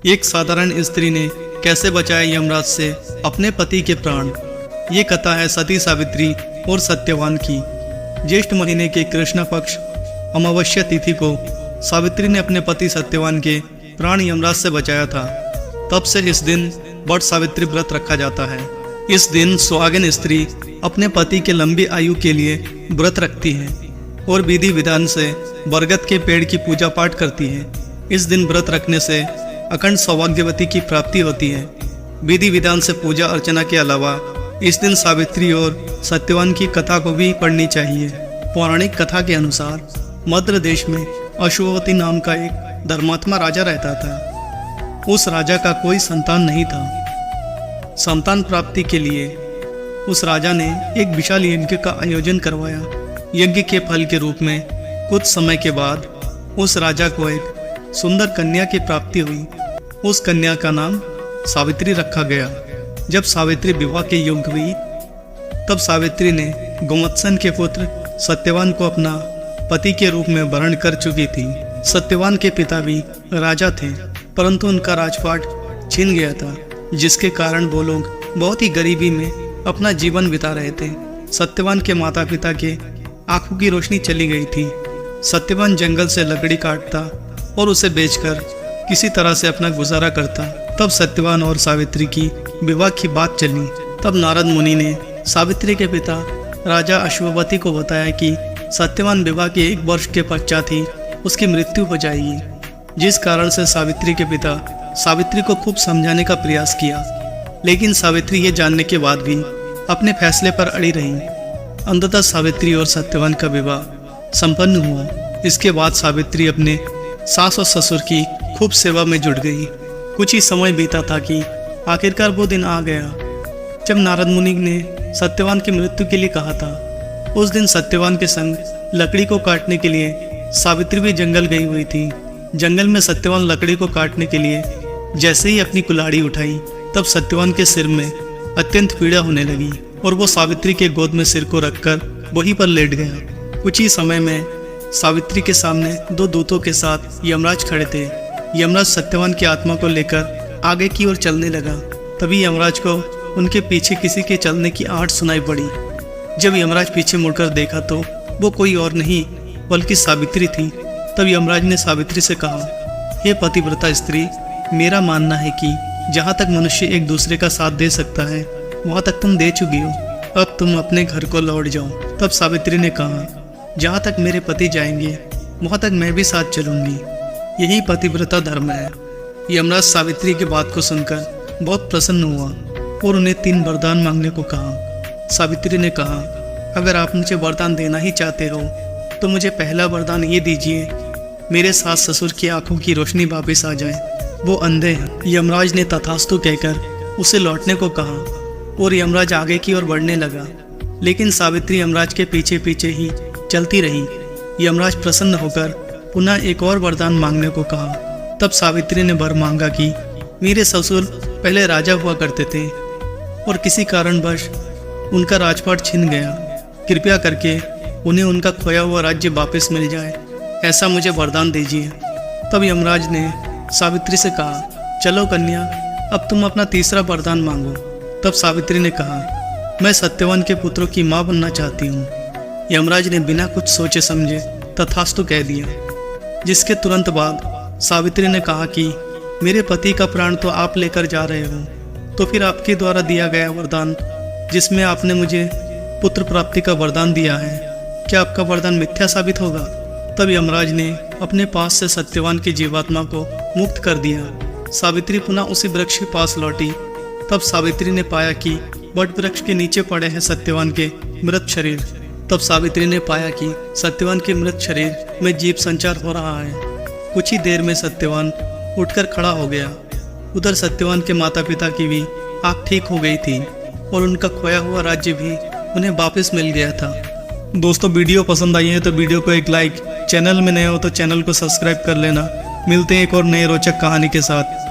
एक साधारण स्त्री ने कैसे बचाया यमराज से अपने पति के प्राण। ये कथा है सती सावित्री और सत्यवान की। ज्येष्ठ महीने के कृष्ण पक्ष अमावस्या तिथि को सावित्री ने अपने पति सत्यवान के प्राण यमराज से बचाया था। तब से इस दिन वट सावित्री व्रत रखा जाता है। इस दिन सुहागिन स्त्री अपने पति के लंबी आयु के लिए व्रत रखती है और विधि विधान से बरगद के पेड़ की पूजा पाठ करती है। इस दिन व्रत रखने से अखंड सौभाग्यवती की प्राप्ति होती है। विधि विधान से पूजा अर्चना के अलावा इस दिन सावित्री और सत्यवान की कथा को भी पढ़नी चाहिए। पौराणिक कथा के अनुसार मध्य देश में अश्ववती नाम का एक धर्मात्मा राजा रहता था। उस राजा का कोई संतान नहीं था। संतान प्राप्ति के लिए उस राजा ने एक विशाल यज्ञ का आयोजन करवाया। यज्ञ के फल के रूप में कुछ समय के बाद उस राजा को एक सुंदर कन्या की प्राप्ति हुई। उस कन्या का नाम सावित्री रखा गया। जब सावित्री विवाह के योग्य हुई तब सावित्री ने गोमत्सन के पुत्र सत्यवान को अपना पति के रूप में वर्ण कर चुकी थी। सत्यवान के पिता भी राजा थे, परंतु उनका राजपाट छिन गया था, जिसके कारण वो लोग बहुत ही गरीबी में अपना जीवन बिता रहे थे। सत्यवान के माता पिता के आंखों की रोशनी चली गई थी। सत्यवान जंगल से लकड़ी काटता और उसे बेचकर किसी तरह से अपना गुजारा करता। तब सत्यवान और सावित्री की विवाह की बात चली। तब नारद मुनि ने सावित्री के पिता राजा अश्ववती को बताया कि सत्यवान विवाह के 1 वर्ष के पश्चात ही उसकी मृत्यु हो जाएगी, जिस कारण से सावित्री के पिता सावित्री को खूब समझाने का प्रयास किया, लेकिन सावित्री ये जानने के बाद भी अपने फैसले पर अड़ी रही। अंततः सावित्री और सत्यवान का विवाह संपन्न हुआ। इसके बाद सावित्री अपने सास और ससुर की खूब सेवा में जुट गई। कुछ ही समय बीता था कि आखिरकार वो दिन आ गया जब नारद मुनि ने सत्यवान की मृत्यु के लिए कहा था। उस दिन सत्यवान के संग लकड़ी को काटने के लिए सावित्री भी जंगल गई हुई थी। जंगल में सत्यवान लकड़ी को काटने के लिए जैसे ही अपनी कुल्हाड़ी उठाई तब सत्यवान के सिर में अत्यंत पीड़ा होने लगी और वो सावित्री के गोद में सिर को रखकर वहीं पर लेट गया। कुछ ही समय में सावित्री के सामने 2 दूतों के साथ यमराज खड़े थे। यमराज सत्यवान की आत्मा को लेकर आगे की ओर चलने लगा। तभी यमराज को उनके पीछे किसी के चलने की आहट सुनाई पड़ी। जब यमराज पीछे मुड़कर देखा तो वो कोई और नहीं बल्कि सावित्री थी। तब यमराज ने सावित्री से कहा, हे पतिव्रता स्त्री, मेरा मानना है कि जहाँ तक मनुष्य एक दूसरे का साथ दे सकता है वहाँ तक तुम दे चुकी हो। अब तुम अपने घर को लौट जाओ। तब सावित्री ने कहा, जहाँ तक मेरे पति जाएंगे वहाँ तक मैं भी साथ चलूंगी। यही पतिव्रता धर्म है। यमराज सावित्री की बात को सुनकर बहुत प्रसन्न हुआ और उन्हें 3 वरदान मांगने को कहा। सावित्री ने कहा, अगर आप मुझे वरदान देना ही चाहते हो तो मुझे पहला वरदान ये दीजिए, मेरे सास ससुर की आंखों की रोशनी वापस आ जाए, वो अंधे हैं। यमराज ने तथास्तु कहकर उसे लौटने को कहा और यमराज आगे की ओर बढ़ने लगा, लेकिन सावित्री यमराज के पीछे पीछे ही चलती रही। यमराज प्रसन्न होकर पुनः एक और वरदान मांगने को कहा। तब सावित्री ने वर मांगा कि मेरे ससुर पहले राजा हुआ करते थे और किसी कारणवश उनका राजपाट छिन गया। कृपया करके उन्हें उनका खोया हुआ राज्य वापस मिल जाए, ऐसा मुझे वरदान दीजिए। तब यमराज ने सावित्री से कहा, चलो कन्या, अब तुम अपना तीसरा वरदान मांगो। तब सावित्री ने कहा, मैं सत्यवान के पुत्रों की माँ बनना चाहती हूँ। यमराज ने बिना कुछ सोचे समझे तथास्तु कह दिया, जिसके तुरंत बाद सावित्री ने कहा कि मेरे पति का प्राण तो आप लेकर जा रहे हो, तो फिर आपके द्वारा दिया गया वरदान जिसमें आपने मुझे पुत्र प्राप्ति का वरदान दिया है, क्या आपका वरदान मिथ्या साबित होगा? तब यमराज ने अपने पास से सत्यवान की जीवात्मा को मुक्त कर दिया। सावित्री पुनः उसी वृक्ष के पास लौटी। तब सावित्री ने पाया कि वट वृक्ष के नीचे पड़े हैं सत्यवान के मृत शरीर। तब सावित्री ने पाया कि सत्यवान के मृत शरीर में जीव संचार हो रहा है। कुछ ही देर में सत्यवान उठकर खड़ा हो गया। उधर सत्यवान के माता पिता की भी आँख ठीक हो गई थी और उनका खोया हुआ राज्य भी उन्हें वापस मिल गया था। दोस्तों, वीडियो पसंद आई है तो वीडियो को एक लाइक, चैनल में नए हो तो चैनल को सब्सक्राइब कर लेना। मिलते हैं एक और नए रोचक कहानी के साथ।